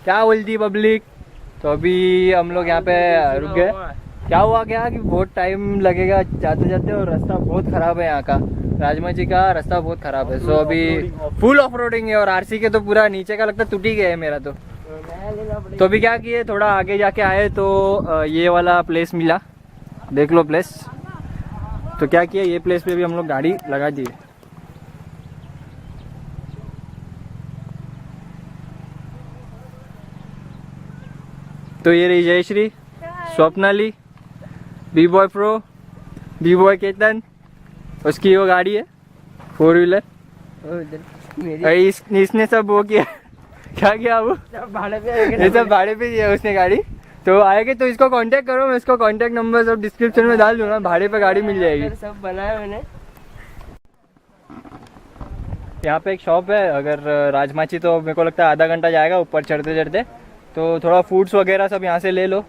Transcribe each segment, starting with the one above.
क्या बोलती पब्लिक। तो अभी हम लोग यहाँ पे रुक गए। क्या हुआ क्या कि बहुत टाइम लगेगा जाते जाते और रास्ता बहुत ख़राब है यहाँ का। राजमाची का रास्ता बहुत ख़राब है। सो अभी फुल ऑफ रोडिंग है और आरसी के तो पूरा नीचे का लगता टूट ही गया है मेरा तो अभी क्या किए थोड़ा आगे जाके आए तो ये वाला प्लेस मिला। देख लो प्लेस। तो क्या किया ये प्लेस पे भी हम लोग गाड़ी लगा दिए। तो ये रही Jayashree, Swapnali, B boy pro, B boy Ketan, उसकी वो गाड़ी है 4 व्हीलर। इसने सब वो किया क्या किया वो भाड़े पे, ये सब भाड़े पे दिया उसने गाड़ी। तो आएगा तो इसको कांटेक्ट करो, मैं इसको कांटेक्ट नंबर सब डिस्क्रिप्शन में डाल दूंगा, भाड़े पे गाड़ी मिल जाएगी। सब बनाया मैंने। यहाँ पे एक शॉप है, अगर राजमाची तो मेरे को लगता है आधा घंटा जाएगा ऊपर चढ़ते चढ़ते। तो थोड़ा फूड्स वगैरह सब यहाँ से ले लो,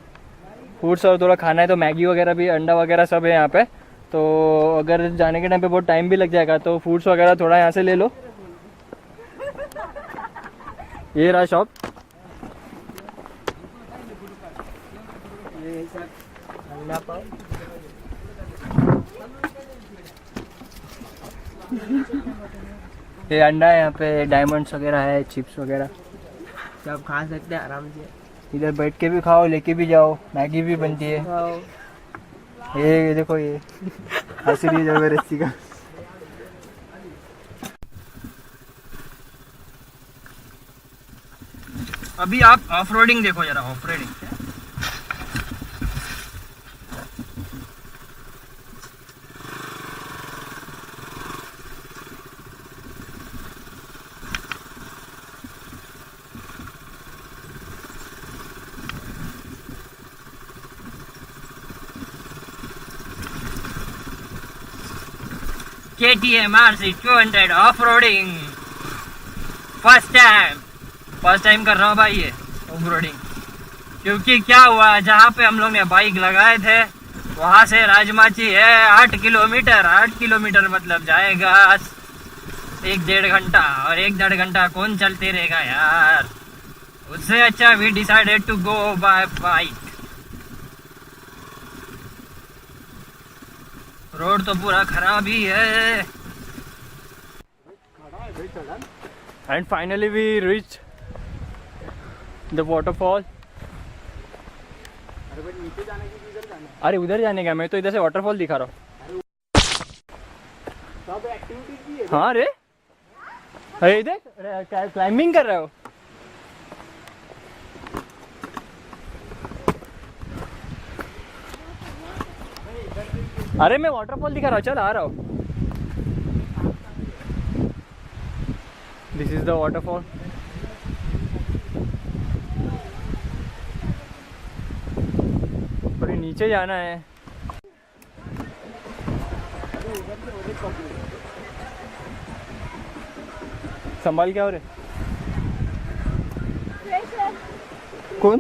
फूड्स और थोड़ा खाना है तो मैगी वगैरह भी, अंडा वगैरह सब है यहाँ पे। तो अगर जाने के टाइम पे बहुत टाइम भी लग जाएगा तो फूड्स वगैरह थोड़ा यहाँ से ले लो। ये रहा शॉप। ये अंडा है यहाँ पे, डायमंड्स वगैरह है, चिप्स वगैरह सब खा सकते हैं आराम से। इधर बैठ के भी खाओ, लेके भी जाओ, मैगी भी बनती है। ये देखो ये हंसी जबरदस्ती का। अभी आप ऑफ रोडिंग देखो जरा, off roading KTM RC 200 off roading first time कर रहा हूँ भाई ये ऑफ रोडिंग। क्योंकि क्या हुआ, जहाँ पे हम लोग ने बाइक लगाए थे वहाँ से राजमाची है 8 किलोमीटर। 8 किलोमीटर मतलब जाएगा 1-1.5 घंटा, और 1-1.5 घंटा कौन चलते रहेगा यार। उससे अच्छा we decided to go by bike. Road तो पूरा खराब ही है। And finally we reach the waterfall. अरे उधर जाने का, मैं तो इधर से वाटरफॉल दिखा रहा हूँ। हाँ रे, अरे इधर क्लाइंबिंग कर रहे हो। अरे मैं वाटरफॉल दिखा रहा हूँ, चल आ रहा हूँ। This is the waterfall. पर नीचे जाना है। संभाल क्या हो रहे कौन